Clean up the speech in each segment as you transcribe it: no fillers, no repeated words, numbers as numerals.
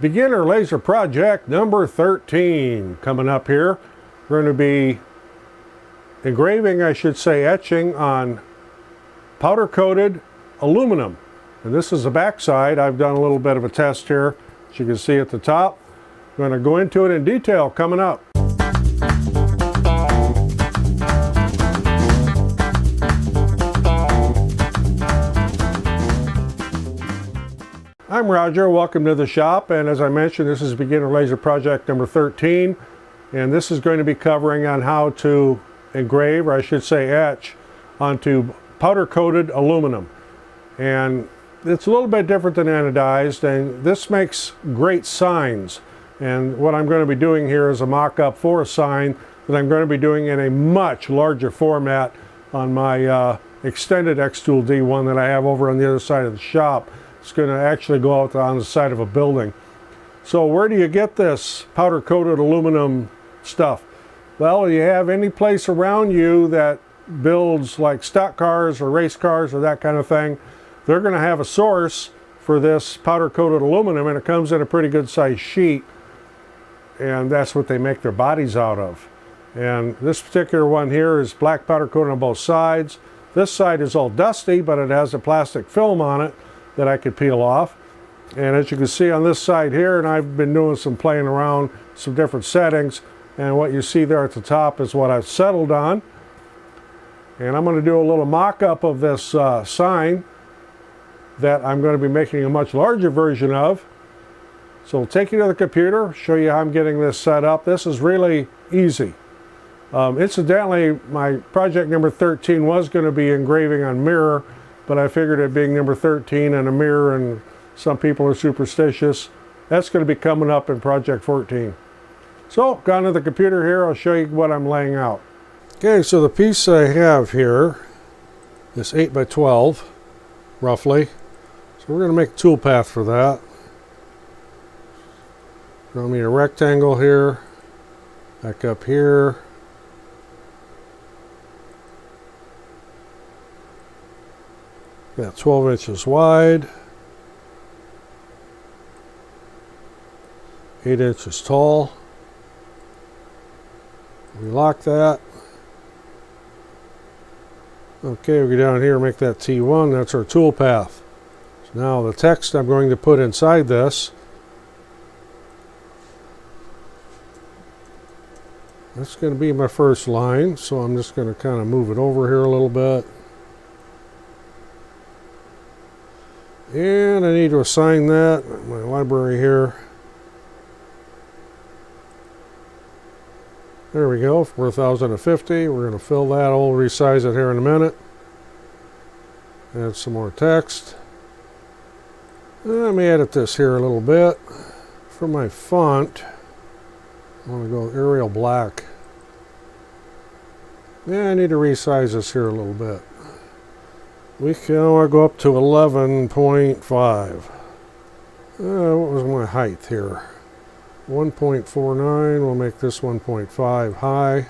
Beginner laser project number 13 coming up here. We're going to be engraving, I should say, etching on powder coated aluminum. And this is the back side. I've done a little bit of a test here, as you can see at the top. I'm going to go into it in detail coming up. I'm Roger, welcome to the shop, and as I mentioned, this is beginner laser project number 13, and this is going to be covering on how to engrave, or I should say etch, onto powder coated aluminum. And it's a little bit different than anodized, and this makes great signs. And what I'm going to be doing here is a mock-up for a sign that I'm going to be doing in a much larger format on my extended xTool D1 that I have over on the other side of the shop. It's going to actually go out on the side of a building. So where do you get this powder coated aluminum stuff? Well, you have any place around you that builds like stock cars or race cars or that kind of thing. They're going to have a source for this powder coated aluminum, and it comes in a pretty good sized sheet, and that's what they make their bodies out of. And this particular one here is black powder coated on both sides. This side is all dusty, but it has a plastic film on it that I could peel off. And as you can see on this side here, and I've been doing some playing around, some different settings, and what you see there at the top is what I've settled on. And I'm going to do a little mock-up of this sign that I'm going to be making a much larger version of. So I'll take you to the computer, show you how I'm getting this set up. This is really easy. Incidentally, my project number 13 was going to be engraving on mirror, but I figured it being number 13 and a mirror, and some people are superstitious, that's going to be coming up in project 14. So, gone to the computer here, I'll show you what I'm laying out. Okay, so the piece I have here is 8 by 12, roughly. So we're going to make a tool path for that. Draw me a rectangle here, back up here. Got 12 inches wide, 8 inches tall. We lock that. Okay, we go down here and make that T1. That's our tool path. So now the text I'm going to put inside this. That's going to be my first line, so I'm just going to kind of move it over here a little bit. And I need to assign that, my library here. There we go, 4050. We're going to fill that. I'll resize it here in a minute. Add some more text. Let me edit this here a little bit. For my font, I want to go Arial Black. Yeah, I need to resize this here a little bit. We can go up to 11.5. What was my height here? 1.49. We'll make this 1.5 high.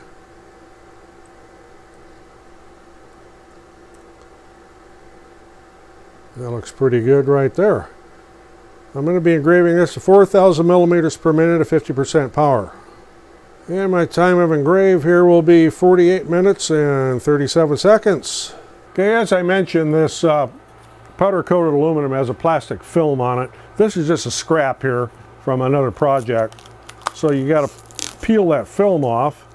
That looks pretty good right there. I'm going to be engraving this to 4,000 millimeters per minute at 50% power. And my time of engrave here will be 48 minutes and 37 seconds. Okay, as I mentioned, this powder coated aluminum has a plastic film on it. This is just a scrap here from another project. So you got to peel that film off.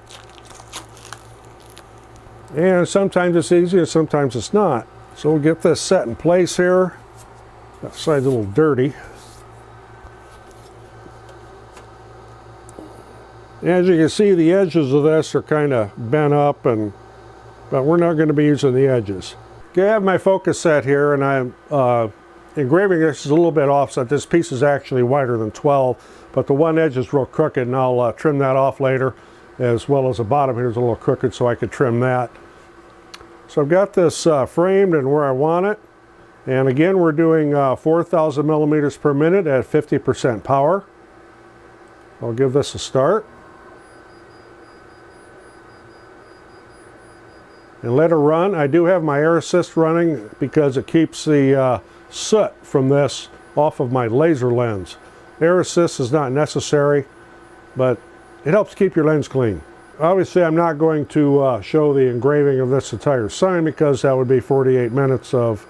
And sometimes it's easy and sometimes it's not. So we'll get this set in place here. That side's a little dirty. As you can see, the edges of this are kind of bent up, but we're not going to be using the edges. Okay, I have my focus set here, and I'm engraving this is a little bit offset. This piece is actually wider than 12, but the one edge is real crooked, and I'll trim that off later, as well as the bottom here is a little crooked, so I could trim that. So I've got this framed and where I want it, and again we're doing 4,000 millimeters per minute at 50% power. I'll give this a start. And let it run. I do have my air assist running because it keeps the soot from this off of my laser lens. Air assist is not necessary, but it helps keep your lens clean. Obviously, I'm not going to show the engraving of this entire sign because that would be 48 minutes of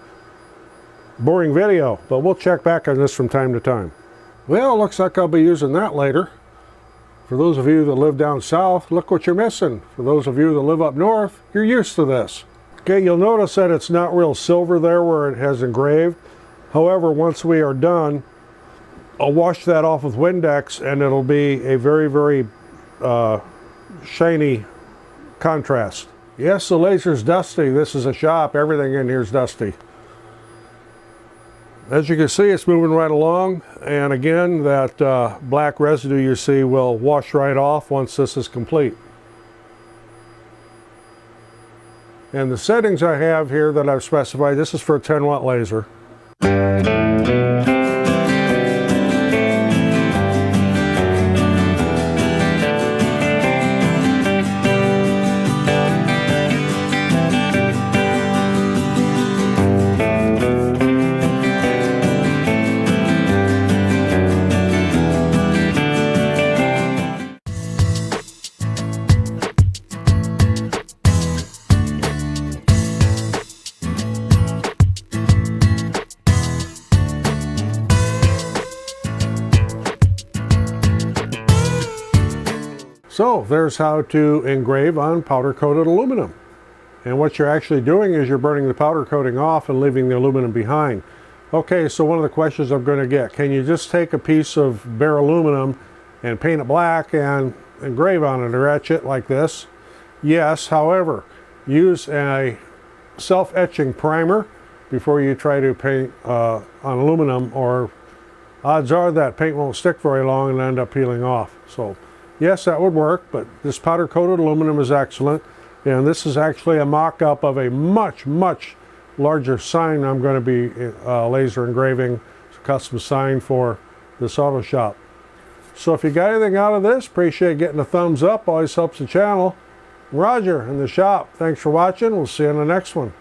boring video, but we'll check back on this from time to time. Well, looks like I'll be using that later. For those of you that live down south, look what you're missing. For those of you that live up north, you're used to this. Okay, you'll notice that it's not real silver there where it has engraved. However, once we are done, I'll wash that off with Windex and it'll be a very, very shiny contrast. Yes, the laser's dusty. This is a shop. Everything in here is dusty. As you can see, it's moving right along, and again, that black residue you see will wash right off once this is complete. And the settings I have here that I've specified, this is for a 10-watt laser. So there's how to engrave on powder-coated aluminum. And what you're actually doing is you're burning the powder coating off and leaving the aluminum behind. Okay, so one of the questions I'm going to get, can you just take a piece of bare aluminum and paint it black and engrave on it or etch it like this? Yes, however, use a self-etching primer before you try to paint on aluminum, or odds are that paint won't stick very long and end up peeling off. So yes, that would work, but this powder-coated aluminum is excellent. And this is actually a mock-up of a much, much larger sign I'm going to be laser engraving. It's a custom sign for this auto shop. So if you got anything out of this, appreciate getting a thumbs up. Always helps the channel. Roger in the shop. Thanks for watching. We'll see you in the next one.